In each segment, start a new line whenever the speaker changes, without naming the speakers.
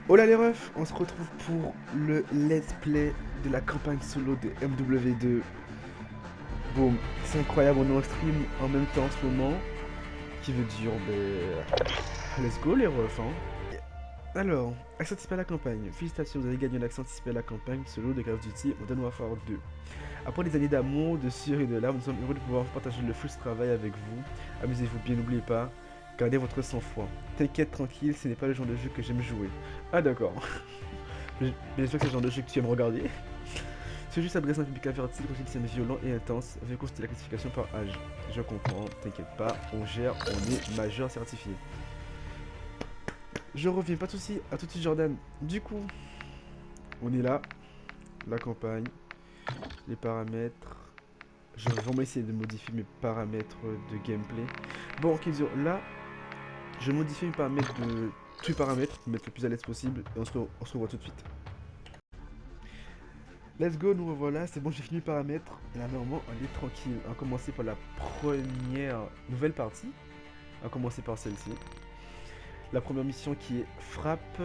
Hola les refs, on se retrouve pour le let's play de la campagne solo de MW2. Boum, c'est incroyable, on est en stream en même temps en ce moment, qui veut dire, let's go les refs, hein. Alors, accès anticipé à la campagne. Félicitations, vous avez gagné l'accès anticipé à la campagne solo de Call of Duty Modern Warfare 2. Après des années d'amour, de sueur et de larmes, nous sommes heureux de pouvoir partager le fruit travail avec vous. Amusez-vous bien, n'oubliez pas, gardez votre sang-froid. T'inquiète, tranquille, ce n'est pas le genre de jeu que j'aime jouer. Ah d'accord. Bien sûr que c'est le genre de jeu que tu aimes regarder. Ce jeu s'adresse à un public averti, quand il scène violent et intense, avec aussi la classification par âge. Je comprends, t'inquiète pas, on gère, on est majeur certifié. Je reviens, pas de soucis, à tout de suite Jordan. Du coup, on est là, la campagne, les paramètres. Je vais vraiment essayer de modifier mes paramètres de gameplay. Bon, ok, là, je modifie mes paramètres de tous les paramètres pour mettre le plus à l'aise possible et on se revoit tout de suite. Let's go, nous revoilà, c'est bon, j'ai fini les paramètres et là, normalement, on est tranquille. On va commencer par la première nouvelle partie. On va commencer par celle-ci. La première mission qui est frappe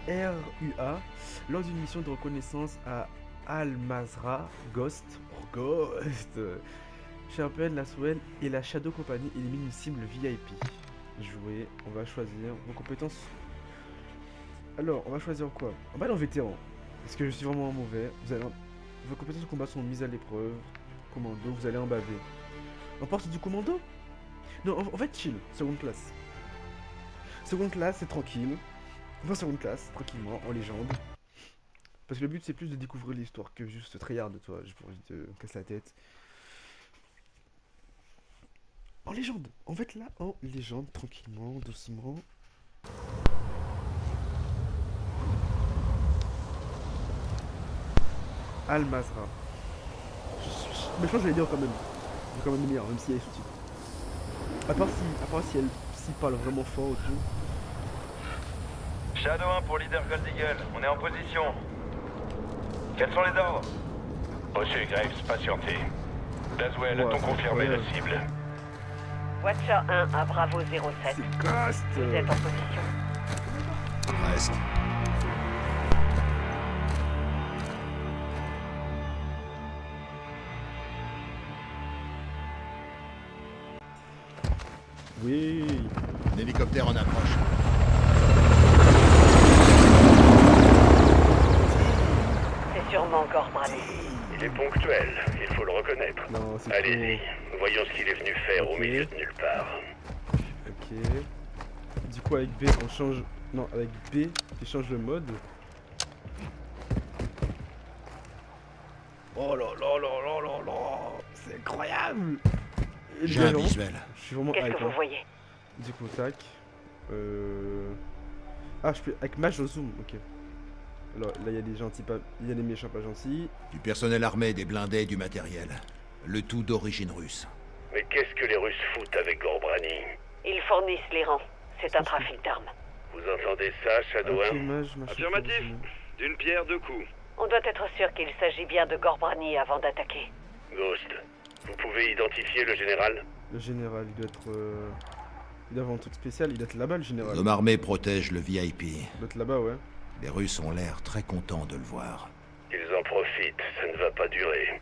RUA lors d'une mission de reconnaissance à Al-Mazrah Ghost. Oh, Ghost. Sharpen, la Swell et la Shadow Company éliminent une cible VIP. Jouer, on va choisir vos compétences. Alors, on va choisir quoi? On va aller en vétéran. Parce que je suis vraiment mauvais. Vos compétences de combat sont mises à l'épreuve. Commando, vous allez en baver. On part sur du commando? Non, on va être chill, seconde classe. Seconde classe, c'est tranquille. On va seconde classe, tranquillement, en légende. Parce que le but, c'est plus de découvrir l'histoire que juste tryhard de toi. J'ai pas envie de me casser la tête. En légende. On va être là en légende, tranquillement, doucement. Al-Mazrah. Mais je pense que je vais dire quand même. Je vais quand même lire, même s'il y a les sous-titres. À part si elle parle vraiment fort ou tout.
Shadow 1 pour leader Gold Eagle, on est en position. Quels sont les ordres?
Reçu, Graves, patientez. Laswell, a-t-on confirmé la cible?
Watcher 1 à Bravo 07.
C'est Ghost.
Vous êtes en position.
Presque.
Oui.
Un hélicoptère en approche.
C'est sûrement Gorbrani.
Il est ponctuel, il faut le reconnaître.
Non, c'est
Allez-y, voyons ce qu'il est venu faire au
Ok.
milieu de nulle part.
Ok. Du coup, avec B, on change. Non, avec B, tu changes le mode. Oh là là là là là là. C'est incroyable. Et
J'ai un
vraiment,
visuel.
je suis vraiment
Qu'est-ce
hype.
que vous voyez?
Du coup, tac. Ah, je peux. Avec match, je zoom, ok. Alors là, il y a des gentils, pas. Il y a des méchants pas gentils.
Du personnel armé, des blindés, du matériel. Le tout d'origine russe. Mais qu'est-ce que les Russes foutent avec Gorbrani?
Ils fournissent les rangs. C'est un trafic d'armes.
Vous entendez ça, Shadow
Ok,
1?
mage, machin.
Affirmatif. D'une pierre deux coups.
On doit être sûr qu'il s'agit bien de Gorbrani avant d'attaquer.
Ghost, vous pouvez identifier le général?
Le général, il doit être. Il doit avoir un truc spécial, il doit être là-bas, le général.
Les hommes armés protègent le VIP.
Il doit être là-bas, ouais.
Les Russes ont l'air très contents de le voir. Ils en profitent, ça ne va pas durer.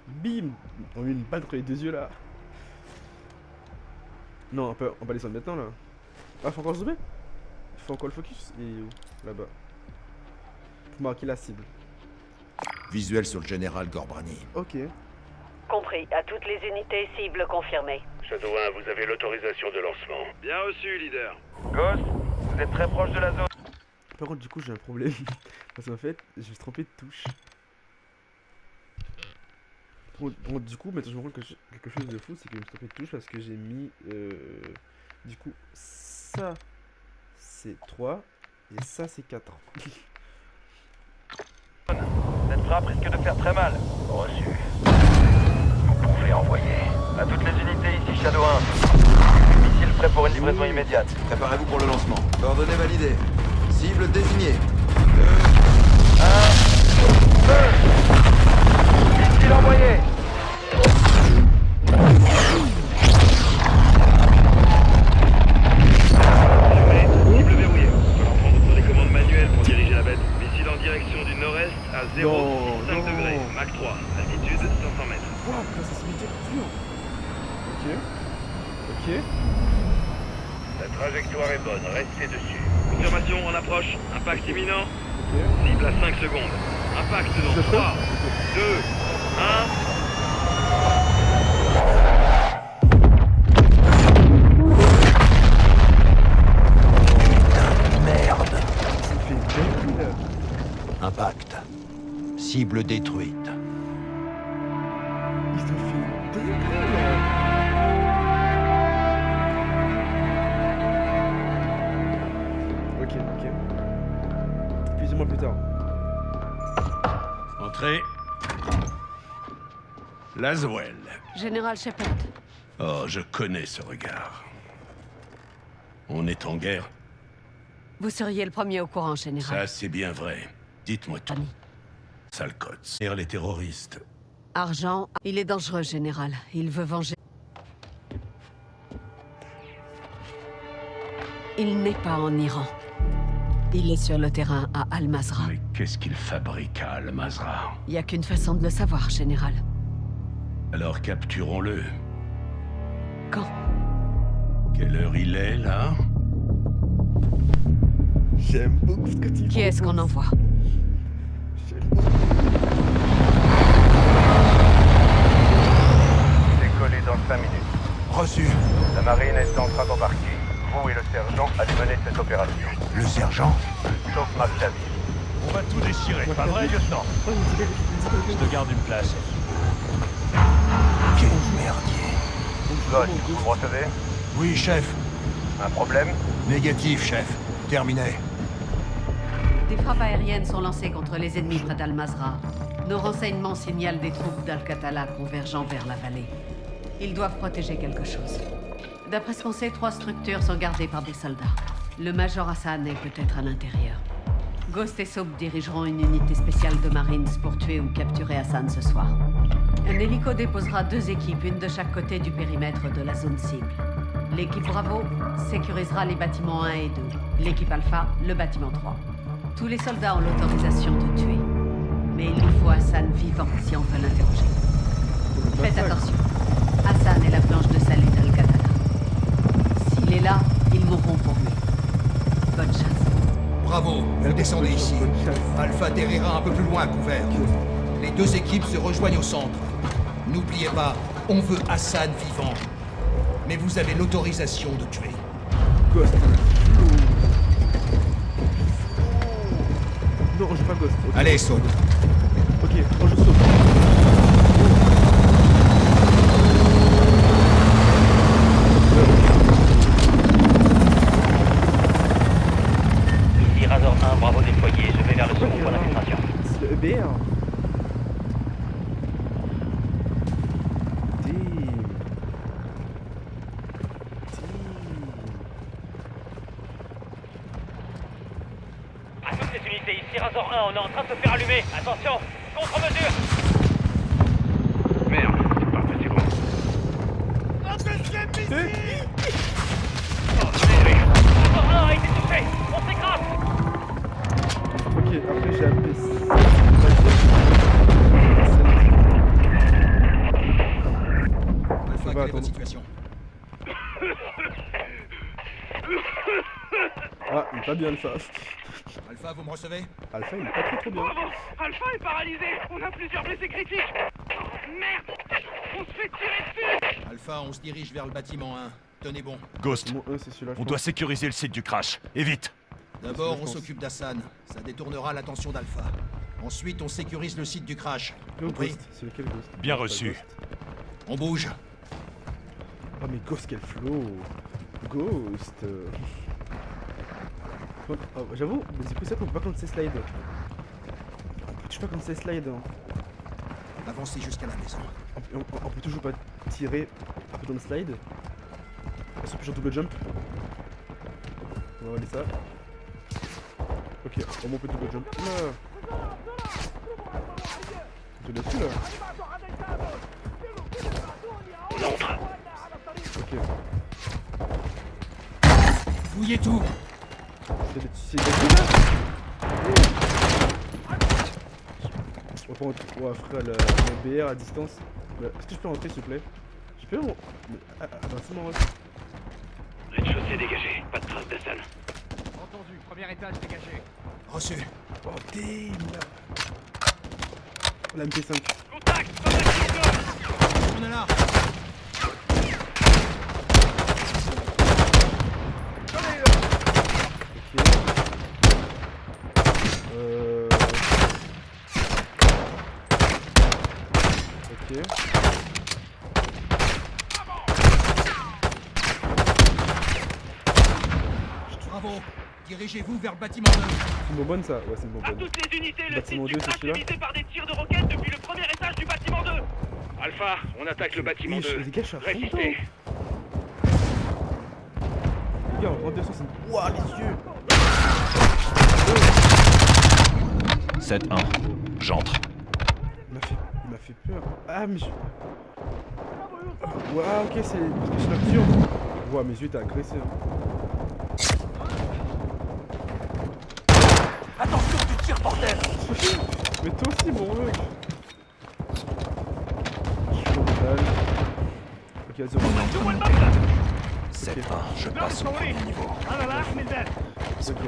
Bim. On met une balle entre les deux yeux là. Non, on va descendre maintenant là. Ah, faut encore zoomer. Faut encore le focus. Et où? Là-bas. Pour marquer la cible.
Visuel sur le général Gorbrani.
Ok.
Compris. À toutes les unités, cible confirmée.
Shadow 1, vous avez l'autorisation de lancement.
Bien reçu, leader. Ghost, vous êtes très proche de la zone.
Par contre, du coup, j'ai un problème. Parce qu'en fait, je vais se tromper de touche. Bon, du coup, maintenant je me rends compte que quelque chose de fou, c'est que je me suis trompé de touche parce que j'ai mis. Du coup, ça c'est 3 et ça c'est 4.
Cette frappe risque de faire très mal.
Reçu. Vous pouvez envoyer.
À toutes les unités, ici Shadow 1. Missile prêt pour une livraison immédiate.
Préparez-vous pour le lancement. Coordonnées validées. Cible désignée.
Missile envoyé.
Cible verrouillée. trajectoire est bonne, restez dessus.
Confirmation, on approche. Impact imminent.
Ok.
Cible à 5 secondes. Impact
Vous
dans
êtes
3,
prêts?
2, 1.
Merde.
Ça fait bien.
Impact. Cible détruite.
Il se fait débile. Ok, ok. Plus-moi plus tard.
Entrez. Laswell.
Général Shepard,
Oh, je connais ce regard. On est en guerre.
vous seriez le premier au courant,
Ça,
Général.
c'est bien vrai. Dites-moi tout.
Ami.
Salcots. Et les terroristes.
Argent, il est dangereux, Général. Il veut venger. Il n'est pas en Iran. Il est sur le terrain à Al-Mazrah.
Mais qu'est-ce qu'il fabrique à Al-Mazrah?
Il n'y a qu'une façon de le savoir, Général.
Alors capturons-le.
Quand?
Quelle heure il est, là?
J'aime beaucoup ce que tu
Qui est-ce qu'on
proposes.
envoie?
J'aime beaucoup.
Décoller dans 5 minutes.
Reçu.
La marine est en train d'embarquer. Vous et le sergent allez mener cette opération.
Le sergent.
Sauf McTavish.
On va tout déchirer,
pas vrai,
lieutenant?
Oh, il
Je te garde une place.
Quel merdier.
Scott, vous me recevez?
Oui, chef.
Un problème?
Négatif, chef. Terminé.
Des frappes aériennes sont lancées contre les ennemis près d'Al-Mazrah. Nos renseignements signalent des troupes d'Al-Qatala convergeant vers la vallée. Ils doivent protéger quelque chose. D'après ce qu'on sait, 3 structures sont gardées par des soldats. Le Major Hassan est peut-être à l'intérieur. Ghost et Soap dirigeront une unité spéciale de Marines pour tuer ou capturer Hassan ce soir. Un hélico déposera 2 équipes, une de chaque côté du périmètre de la zone cible. L'équipe Bravo sécurisera les bâtiments 1 et 2. L'équipe Alpha, le bâtiment 3. Tous les soldats ont l'autorisation de tuer. Mais il nous faut Hassan vivant si on veut l'interroger. Faites attention. Hassan est la planche de salut d'Al-Qatala. S'il est là, ils mourront pour lui. Bonne chasse.
Bravo, vous descendez ici. Alpha atterrira un peu plus loin à couvert. Les 2 équipes se rejoignent au centre. N'oubliez pas, on veut Hassan vivant. Mais vous avez l'autorisation de tuer.
Ghost. Non, on joue pas Ghost. Ok.
Allez, saute.
Ok, on joue Saut.
Ici Razor 1, Bravo déployé, je vais vers le second point d'infiltration.
C'est le EBR. Damn.
À toutes les unités, ici Razor 1, on est en train de se faire allumer. Attention, contre-mesure.
Merde, c'est parfait, c'est bon.
Razor 1 a été touché. On s'écrase.
Ok, après j'ai appelé
Alpha,
va,
quelle est
attends.
votre situation?
Ah, il est pas bien Alpha.
Alpha, vous me recevez?
Alpha, il est pas trop bien.
Alpha est paralysé. On a plusieurs blessés critiques. Oh, merde. On se fait tirer dessus.
Alpha, on se dirige vers le bâtiment 1. Tenez bon.
Ghost,
Mon E, c'est celui-là. je
on
pense.
doit sécuriser le site du crash. Et vite.
D'abord,
je
on
pense.
s'occupe d'Hassan. Ça détournera l'attention d'Alpha. Ensuite, on sécurise le site du crash.
Le
Compris?
Ghost, c'est lequel Ghost?
Bien
C'est pas
reçu.
Ghost.
On bouge.
Oh mais Ghost, quel flow. Ghost. Oh, j'avoue, mais c'est pour ça qu'on peut pas compter ses slides. Je sais pas compter ses slides. Hein.
Avancez jusqu'à la maison.
On peut toujours pas tirer un peu dans le slide. Est-ce que je double jump? On va regarder ça. Ok, au moins on peut double jump. Là. Je te laisse là. Ok.
Fouillez tout.
C'est des là. On va prendre, on va faire le BR à distance. Est-ce que je peux rentrer s'il vous plaît? Je peux attends, c'est moi.
Rez-de-chaussée.
C'est dégagé, pas de trace d'Hassan.
Entendu, premier étage dégagé.
Reçu.
Oh damn. La MP5.
Contact, contact.
On est là.
Ok.
Bravo. Dirigez-vous vers le bâtiment 2.
C'est une bonbonne ça? Ouais, c'est une
À
bonbonne.
toutes les unités, le
Bâtiment
site
2,
du
c'est
crash est
celui-là?
visé par des tirs de roquettes depuis le premier étage du bâtiment 2. Alpha, on attaque le bâtiment
Oui,
2.
les gars, je suis à fond
Résistez.
dedans. Les gars, en 200, c'est... Ouah, les yeux!
7-1. J'entre.
Il m'a fait peur. Ah, mais je... Ouais, ah, ok, c'est parce que je suis nocturne. Ouah, mes yeux, t'as agressé. Hein.
Attention, tu tires, bordel.
Mais toi aussi, mon mec! Je suis total. Ok, 0.
7-1. Je passe au premier niveau.
انا رايح من ذاك
Ok.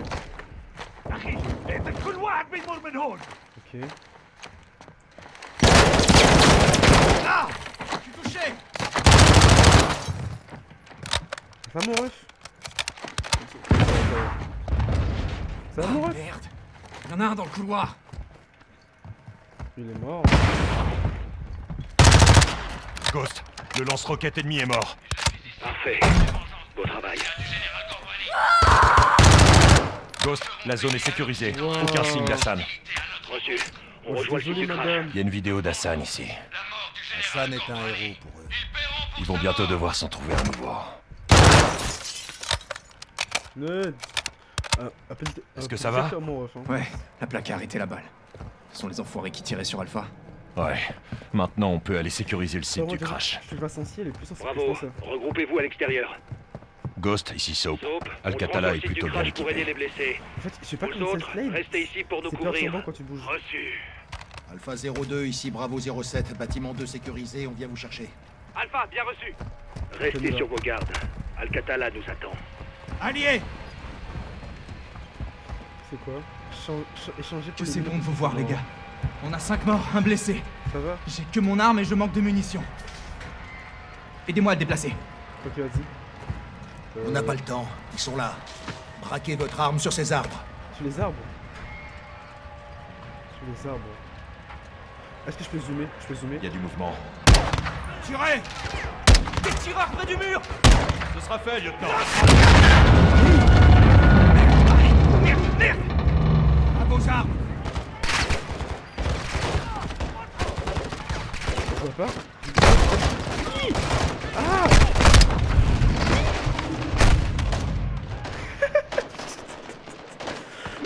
اخي انت كل واحد بيمر من هون.
Ok.
Là. Je suis touché.
Ça va, mon ref? Ça va, mon ref?
Merde. Il y en a un dans le couloir.
Il est mort.
Ghost, le lance-roquette ennemi est mort.
Parfait. Beau travail.
Ghost, la zone est sécurisée. Aucun signe d'Hassan.
Reçu. On
Oh, je
rejoint
suis
le site
désolé,
du crash.
madame.
Il y a une vidéo d'Hassan ici.
Hassan est un héros pour eux.
Ils vont bientôt devoir s'en trouver un nouveau.
Ned.
Est-ce que ça va?
Mon ref, hein.
Ouais, la plaque a arrêté la balle. Ce sont les enfoirés qui tiraient sur Alpha.
Ouais. Maintenant, on peut aller sécuriser le site
Vraiment,
du crash.
Je suis pas sensible, elle est plus sensible que
Bravo.
je pensais.
Regroupez-vous à l'extérieur.
Ghost, ici Soap.
Soap,
Alcatala
on
est
se rend au site
plutôt
du
bien
crash pour aider
équipé.
les blessés.
En fait, je sais pas
Vous
comment c'est
autres,
slave.
restez ici pour nous
C'est
couvrir.
perturbant quand tu bouges.
Reçu.
Alpha 02, ici Bravo 07, bâtiment 2 sécurisé, on vient vous chercher.
Alpha, bien reçu. Restez sur vos gardes. Alcatala nous attend.
Alliés.
C'est quoi? Échanger
Que
pour
c'est
les
bon de vous voir, les
Non.
gars. On a 5 morts, un blessé.
Ça va?
J'ai que mon arme et je manque de munitions. Aidez-moi à le déplacer.
Ok, vas-y.
On n'a pas le temps, ils sont là. Braquez votre arme sur ces arbres.
Sur les arbres. Sur les arbres. Est-ce que je peux zoomer? Je peux zoomer?
Il y a du mouvement.
Tirez.
Des tireurs près du mur.
Ce sera fait, lieutenant.
À vos armes.
Je vois pas. Ah!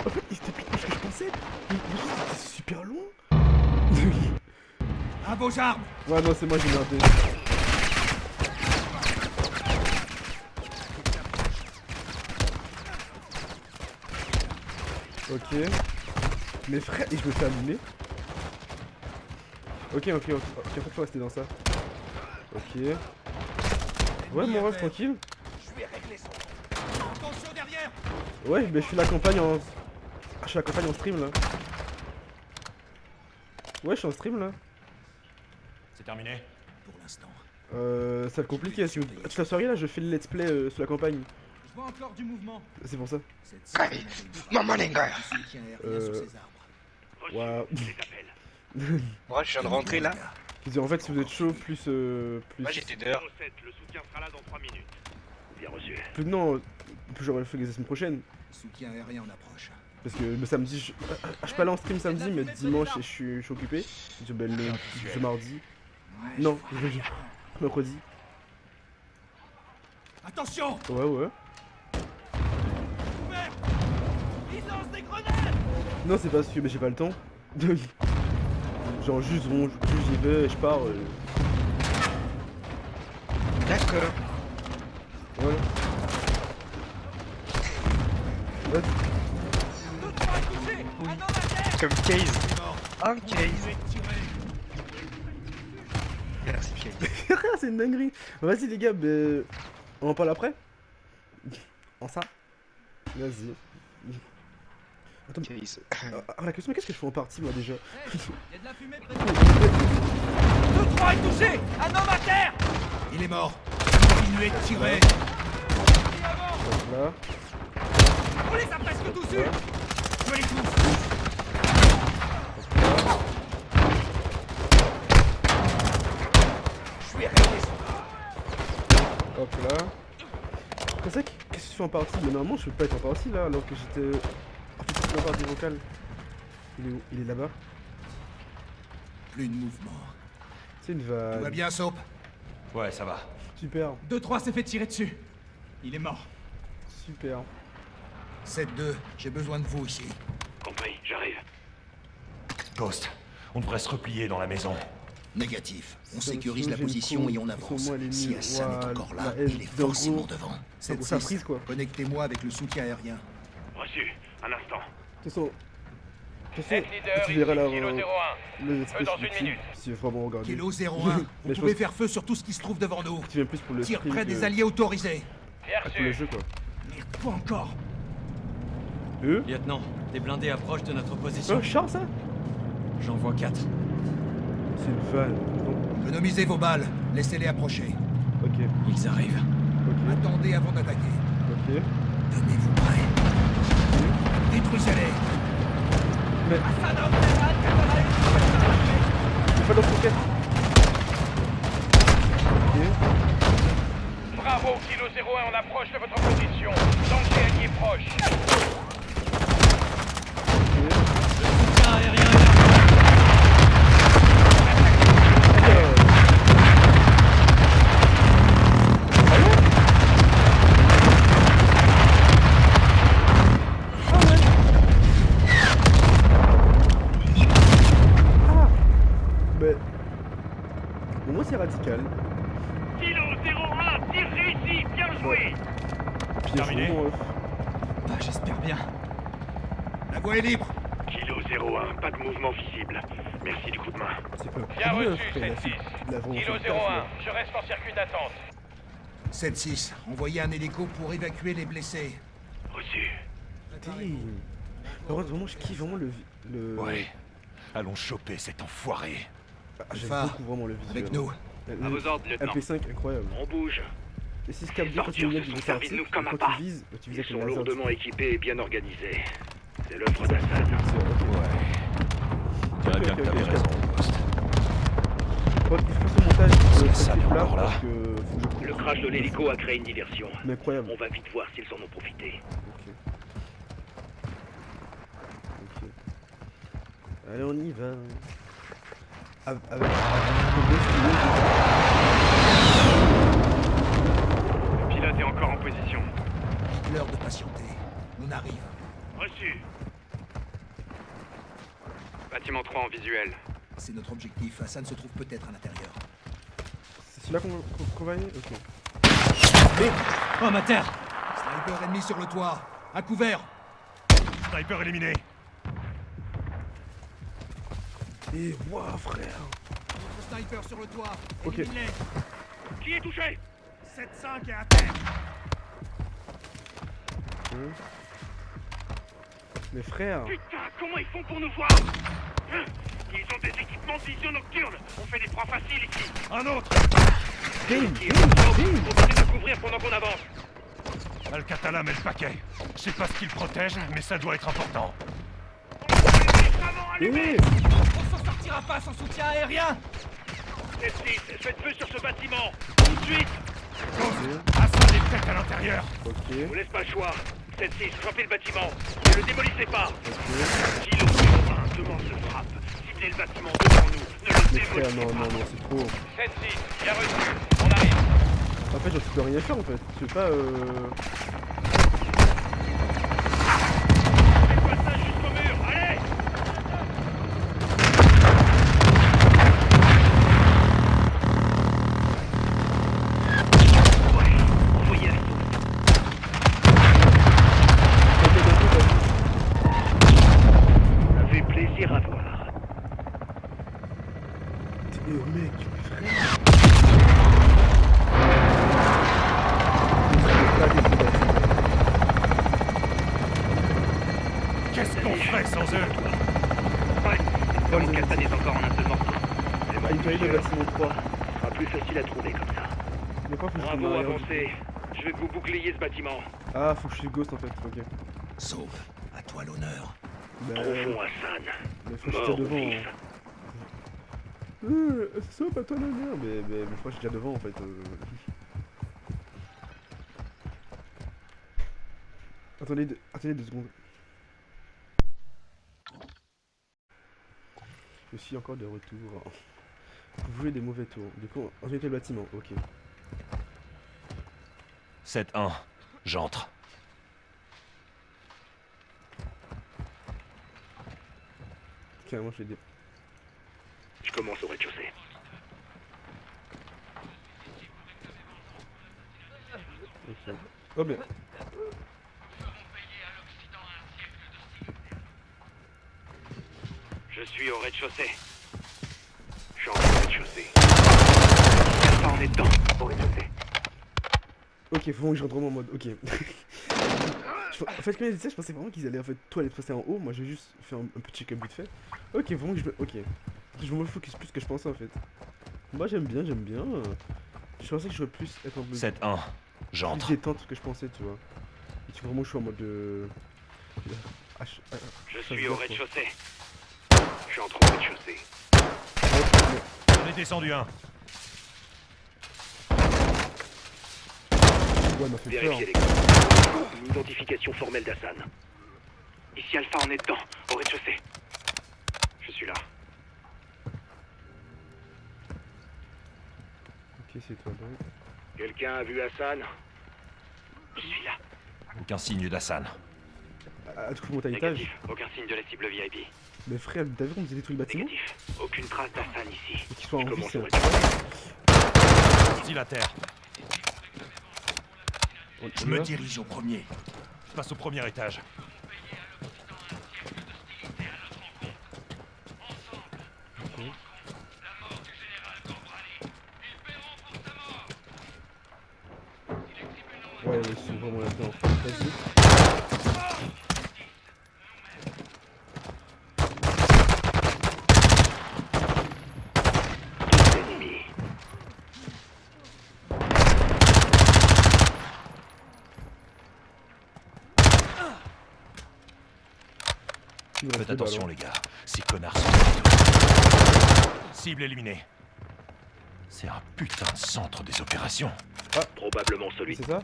En fait, il était plus proche que je pensais. C'était super loin.
À vos armes.
Ouais, non, c'est moi, j'ai merdé. Ok. Mais frère, et je me fais allumer. Ok, en fait, faut rester dans ça. Ok. Ouais, mon ref, tranquille.
Attention derrière.
Ouais, mais je suis la campagne en... Je suis la campagne en stream, là. Ouais, je suis en stream, là.
C'est terminé.
Pour l'instant.
Ça va être compliqué. Si vous... Toute la soirée, là, je fais le let's play sur la campagne.
Je vois encore du mouvement.
C'est pour ça.
Maman les gars. Soutien aérien sur ces arbres.
Reçu.
Waouh.
Les appels.
Moi, je viens de rentrer là.
Je dis, en fait, si vous êtes chaud, plus...
Moi, j'étais dehors.
07, le soutien sera là dans 3 minutes. Bien reçu.
Plus non, plus j'aurais fait la semaine prochaine.
Soutien aérien en approche.
Parce que le samedi, je suis pas là en stream samedi, mais dimanche, je suis occupé. Je ben, le mardi. Non, mercredi.
Attention.
Ouais, ouais.
Ils lancent des grenades.
Non, c'est pas sûr, mais j'ai pas le temps. Genre, juste, bon, juste j'y vais, je pars.
D'accord.
Voilà. Ouais.
Comme case. Un case. Merci case.
C'est une dinguerie. Vas-y les gars, on en parle après. En ça? Vas-y. Attends,
Case.
la question, mais qu'est-ce que je fais en partie, moi, déjà?
Y'a de la fumée près de
2-3 est touché. Un homme à terre.
Il est mort. Continuez de tirer.
Hop là.
On les a presque tous eus.
Je les touche. Je suis resté.
Hop là. C'est ça, qu'est-ce que je fais en partie? Mais normalement, je peux pas être en partie, là, alors que j'étais... En fait, c'est la partie vocale. Il est où? Il est là-bas.
Plus de mouvement.
C'est une
Tout va
vanne.
bien, Soap?
Ouais, ça va.
Super.
2-3 s'est fait tirer dessus. Il est mort.
Super.
7-2, j'ai besoin de vous ici.
Compris, j'arrive.
Ghost, on devrait se replier dans la maison.
Négatif. On
Ça me
sécurise la
soulage
position
une
et on
con-
avance.
sur moi, les
Si
nuls.
Hassan est
Ouah,
encore là,
la haine
il est
d'un
forcément
gros.
devant.
Ça
7-6,
frise, quoi.
connectez-moi avec le soutien aérien.
Reçu. Un instant.
De toute façon,
Head leader,
tu verras
ici,
la...
Kilo 01.
le
Feu dans une
YouTube,
minute.
si tu veux vraiment regarder.
Kilo 01,
Mais
vous
je
pouvez
pense
faire feu sur tout ce qui se trouve devant nous.
que tu viens plus pour le
Tire
stream
près
que-
des alliés autorisés.
Bien
pour le
reçu.
jeu, quoi.
Merde, pas encore.
Eux?
Lieutenant, des blindés approchent de notre position.
Oh, char, ça?
J'en vois 4.
C'est une vanne. Donc,
Économisez vos balles, laissez-les approcher.
ok,
Ils arrivent.
ok,
Attendez avant d'attaquer.
ok.
Tenez-vous prêts. Détruisez-les.
Mais... C'est pas dans son quête. Ok.
Bravo, Kilo 01, on approche de votre position. Danger allié proche.
Soutien aérien est là.
Mais... Bon, moi c'est radical.
Kilo 01, tir réussi. Bien joué.
Puis
Terminé.
vraiment,
Ah, j'espère bien.
La voie est libre.
Kilo 01, pas de mouvement visible. Merci du coup de main.
c'est pas...
Bien
Combien,
reçu,
frère, la
7-6.
fille de la vente,
Kilo
c'est le taf,
01,
là.
je reste en circuit d'attente.
7-6, envoyez un hélico pour évacuer les blessés.
Reçu.
Damn. Par contre, vraiment, je kiffe vraiment le...
Ouais. Allons choper cet enfoiré.
Ah, j'aime
Alpha,
beaucoup vraiment le visuel.
Avec nous.
À vos ordres, lieutenant.
MP5, incroyable.
On bouge.
Et si ce cap
Les
quand tu
ordures
vises,
se
ils
sont
vont
servis de
sortir,
nous comme
et
un
quand
pas.
tu vises, tu vises
Ils
avec
sont
le laser.
lourdement équipés et bien organisés. C'est l'œuvre d'Assad.
Je dirais bien que t'avais raison, Ghost.
Bon, il faut ce montage
Est-ce
de
que
ce
ça est
clip-là,
encore là?
parce que faut que je coupe.
Le crash de l'hélico a créé une diversion.
Mais incroyable.
On va vite voir s'ils en ont profité.
Ok. Ok. Allez, on y va. Avec...
Le pilote est encore en position.
L'heure de patienter. On arrive.
Reçu. Bâtiment 3 en visuel.
C'est notre objectif. Hassan se trouve peut-être à l'intérieur.
C'est celui-là qu'on va aller? Ok.
Oh, ma terre.
Sniper ennemi sur le toit. À couvert.
Sniper éliminé.
Et waouh, frère.
Notre sniper sur le toit.
Ok.
Éliminez-les.
Qui est touché?
7-5 est à terre.
Mais frère.
Putain, comment ils font pour nous voir? Hein? Ils ont des équipements de vision nocturne. On fait des proies faciles ici.
Un autre.
Continuez de couvrir pendant qu'on avance.
Al-Qatala met le paquet. Je sais pas ce qu'il protège, mais ça doit être important.
Eh,
On s'en sortira pas sans soutien aérien.
7-6, faites feu sur ce bâtiment. Tout de suite.
Hassan est peut-être à l'intérieur.
ok.
Je vous laisse pas le choix. 7-6, frappez le bâtiment. Ne le démolissez pas.
Ok.
Kilo 01, demande se frappe. Ciblez le bâtiment devant nous. Ne le
Mais frère,
démolissez
non,
pas.
non, non, c'est trop.
7-6, bien reçu. On arrive.
En fait, je peux rien faire en fait. Je sais pas.
Faites le passage jusqu'au mur. Allez. Ouais, envoyez la sauce. Ça fait plaisir à voir.
Mec, frère.
Qu'est-ce qu'on ferait sans eux?
Ouais, comme Castan est encore en un seul morceau.
Ah, il doit aller dans le bâtiment 3.
Sera plus facile à trouver comme ça.
Mais pas, faut que je
Bravo,
tourne arrière.
avancez. Je vais vous bouclier ce bâtiment.
Ah, faut que je suis ghost en fait, ok.
Sauf, à toi l'honneur.
Bah,
Trouvons Hassan.
mais faut que je
Mort
sois
ou
devant.
vif.
C'est ça, pas toi l'honneur. Mais je crois que je suis déjà devant en fait. Attendez 2 secondes. Je suis encore de retour. Vous jouez des mauvais tours. Du coup, on le bâtiment, ok.
7-1, j'entre.
Carrément, je vais dire.
Je commence au rez-de-chaussée.
Ok. Oh bien.
Je suis au rez-de-chaussée. Je suis en rez-de-chaussée. Ça en est dedans, au rez-de-chaussée.
Ok, faut vraiment que je rentre vraiment en mode. Ok. En fait, quand ils disaient ça, je pensais vraiment qu'ils allaient en fait tout aller passer en haut. Moi, j'ai juste fait un petit check-up vite fait. Ok, vraiment que je me. Ok. Je me focus plus que je pensais en fait. Moi, j'aime bien. Je pensais que je pourrais plus être en mode.
7-1, j'entre.
Plus détente que je pensais, tu vois. Et tu vois, vraiment, je suis en mode.
Je suis au rez-de-chaussée. Je entre au rez-de-chaussée.
On est descendu 1.
Ouais, m'a fait peur.
Vérifiez les gars. Une identification formelle d'Hassan. Ici Alpha, on est dedans, au rez-de-chaussée. Je suis là.
Ok, c'est toi, donc.
Quelqu'un a vu Hassan? Je suis là.
Aucun signe d'Hassan.
Ah, du coup, je monte à l'étage.
Négatif. Aucun signe de la cible VIP.
Mais frère, t'as vu qu'on faisait détruire le bâtiment?
Négatif. Aucune trace d'Hassan ici.
Et qu'il soit en
Je
vie,
commence
c'est.
au rez-de-chaussée.
Dis la terre. Je me dirige au premier. Je passe au premier étage.
Ouais, ils sont vraiment là-dedans. Vas-y.
Ennemi.
Faites attention les gars, ces connards sont partout. Cible éliminée. C'est un putain de centre des opérations.
Probablement celui.
C'est ça?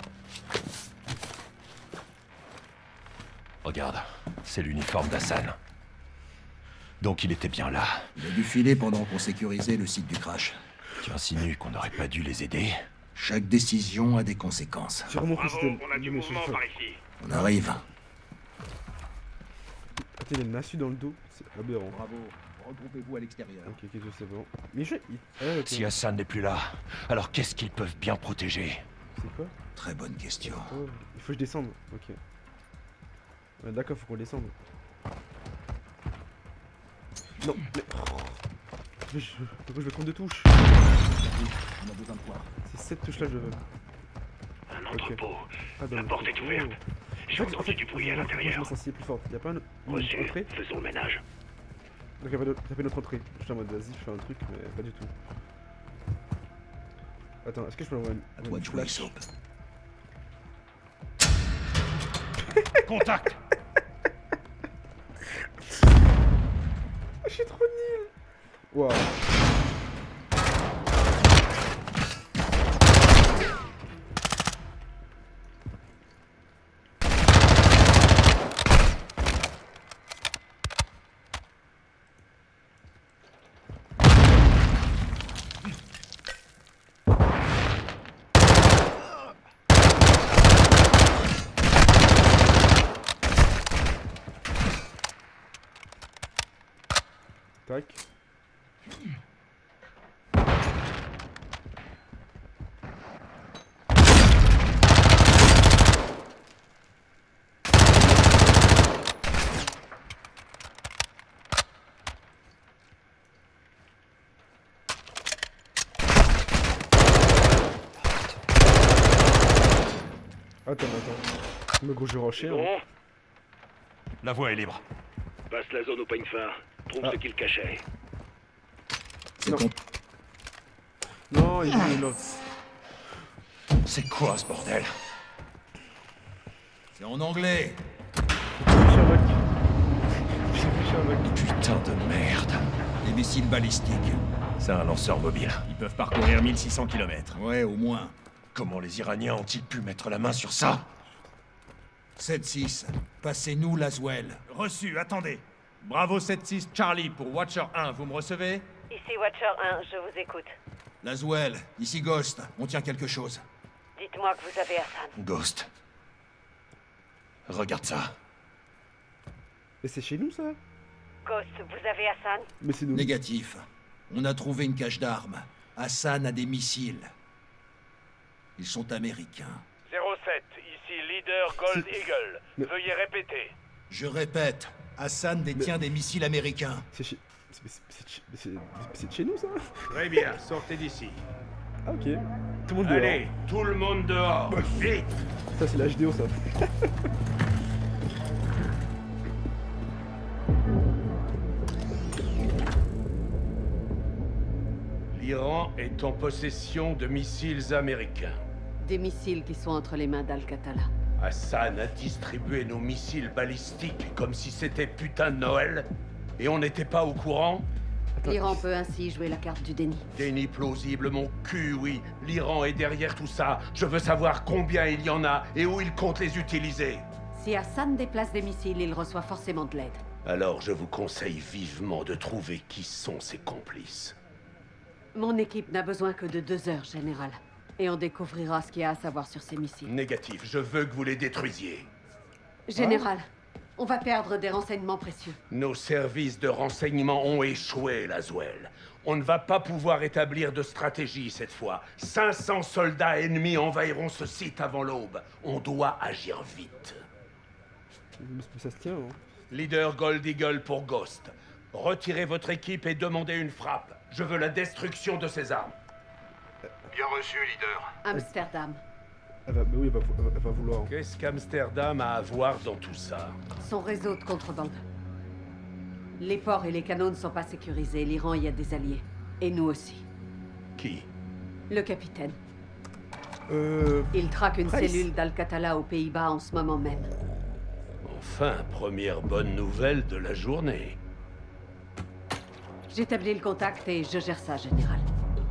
Regarde, c'est l'uniforme d'Hassan. Donc il était bien là.
Il a dû filer pendant qu'on sécurisait le site du crash.
Tu insinues qu'on n'aurait pas dû les aider?
Chaque décision a des conséquences.
J'ai vraiment cru que
Bravo,
c'était.
on a du
Mais je-
mouvement par ici.
On arrive.
Attends, il y a une massue dans le dos. C'est aberrant.
Bravo. Regroupez-vous à l'extérieur.
Ok, ok, je sais bon. Mais je. Ah, ok.
Si Hassan n'est plus là, alors qu'est-ce qu'ils peuvent bien protéger?
C'est quoi?
Très bonne question.
Oh, il faut que je descende. Ok. Ouais, d'accord, faut qu'on descende. Non, mais. Pourquoi je vais prendre 2 touches?
On a besoin de quoi?
C'est cette touche là que je veux.
Un entrepôt.
Ah,
La porte est ouverte. J'ai entendu du bruit à
Je
l'intérieur.
me sens si plus forte. Y'a pas une
Reçu.
entrée?
Faisons le ménage.
Donc y'a pas une autre entrée. Je suis en mode vas-y, je fais un truc, mais pas du tout. Attends, est-ce que je peux avoir
À toi de jouer,
flash?
Soap.
Contact!
Je suis trop nul! Waouh! Tac. Attends. Le gros jeu rocher. Hein.
Bon.
La voie est libre.
Passe la zone au peigne fin. Trouve ce qu'il cachait.
C'est
Non.
ton...
Non, il est l'autre.
C'est quoi ce bordel?
C'est en anglais.
Putain de merde.
Des missiles balistiques.
C'est un lanceur mobile.
Ils peuvent parcourir 1600 km.
Ouais, au moins.
Comment les Iraniens ont-ils pu mettre la main sur ça?
7-6. Passez-nous Laswell.
Reçu, attendez. Bravo 7-6 Charlie pour Watcher 1, vous me recevez?
Ici Watcher 1, je vous écoute.
Laswell, ici Ghost. On tient quelque chose.
Dites-moi que vous avez Hassan.
Ghost. Regarde ça.
Mais c'est chez nous, ça?
Ghost, vous avez Hassan?
Mais c'est nous.
Négatif. On a trouvé une cache d'armes. Hassan a des missiles. Ils sont américains.
07, ici leader Gold Eagle. Veuillez répéter.
Je répète, Hassan détient des missiles américains.
C'est chez... C'est de chez nous, ça?
Très bien, sortez d'ici.
Ah, ok. Tout le monde dehors.
Allez, tout le monde dehors. Vite.
Ça, c'est la HDO, ça.
L'Iran est en possession de missiles américains.
Des missiles qui sont entre les mains d'Al-Qatala.
Hassan a distribué nos missiles balistiques comme si c'était putain de Noël. Et on n'était pas au courant.
L'Iran peut ainsi jouer la carte du déni.
Déni plausible, mon cul, oui. L'Iran est derrière tout ça. Je veux savoir combien il y en a et où il compte les utiliser.
Si Hassan déplace des missiles, il reçoit forcément de l'aide.
Alors je vous conseille vivement de trouver qui sont ses complices.
Mon équipe n'a besoin que de 2 heures, général. Et on découvrira ce qu'il y a à savoir sur ces missiles.
Négatif, je veux que vous les détruisiez.
Général, on va perdre des renseignements précieux.
Nos services de renseignement ont échoué, Laswell. On ne va pas pouvoir établir de stratégie cette fois. 500 soldats ennemis envahiront ce site avant l'aube. On doit agir vite.
Mais ça se tient, hein.
Leader Gold Eagle pour Ghost. Retirez votre équipe et demandez une frappe. Je veux la destruction de ces armes.
Bien reçu, leader.
Amsterdam.
Bah oui, elle va vouloir.
Qu'est-ce qu'Amsterdam a à voir dans tout ça?
Son réseau de contrebande. Les ports et les canaux ne sont pas sécurisés. L'Iran y a des alliés. Et nous aussi.
Qui?
Le capitaine. Il traque une
Price.
cellule d'Al-Qatala aux Pays-Bas en ce moment même.
Enfin, première bonne nouvelle de la journée.
J'établis le contact et je gère ça, général.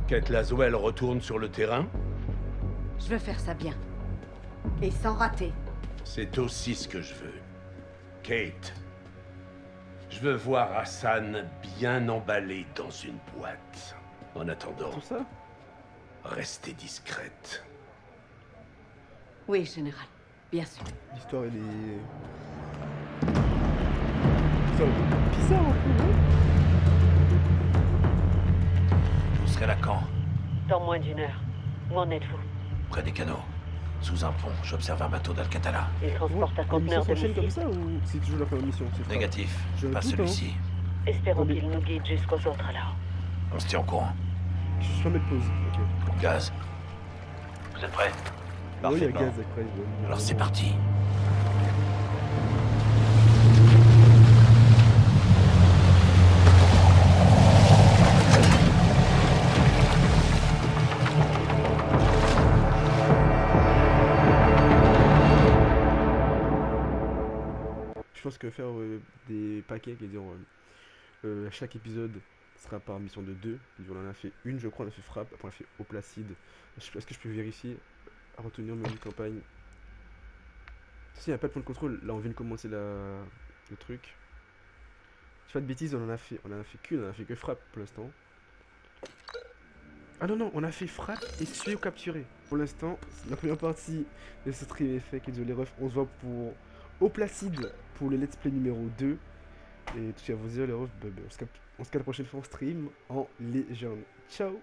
Kate Laswell retourne sur le terrain?
Je veux faire ça bien. Et sans rater.
C'est aussi ce que je veux. Kate, je veux voir Hassan bien emballé dans une boîte. En attendant,
Tout ça?
restez discrète.
Oui, général. Bien sûr.
L'histoire, elle est... L'histoire, elle est bizarre, un peu, non?
Vous serez là quand?
Dans moins d'1 heure. Où en êtes-vous?
Près des canaux. Sous un pont, j'observe un bateau d'Al-Qatala.
Il transporte un
Les
conteneur
missions
de
s'enchaînent comme
missiles.
ça ou c'est toujours la première mission?
Négatif.
Je
Pas
doute, hein.
celui-ci.
Espérons
Oui.
qu'il nous guide jusqu'aux autres alors.
On se tient au courant.
Je vais mettre pause. Ok.
Gaz. Vous êtes prêts?
Oui, il y a
Parfaitement.
gaz après.
Alors c'est parti.
Je pense que faire des paquets, qui dire chaque épisode sera par mission de 2. On en a fait une, je crois, on a fait frappe, après on a fait au placide. Est-ce que je peux vérifier à retenir mes campagnes? Si, il n'y a pas de point de contrôle. Là, on vient de commencer le truc. Je fais pas de bêtises, on en a fait qu'une, on a fait que frappe pour l'instant. Ah non, non, on a fait frappe et tuer ou capturer. Pour l'instant, la première partie de ce stream est faite. Les refs, on se voit pour au placide pour le let's play numéro 2. Et tout ce à vous dire, les refs, on se capte la prochaine fois en stream en légende. Ciao!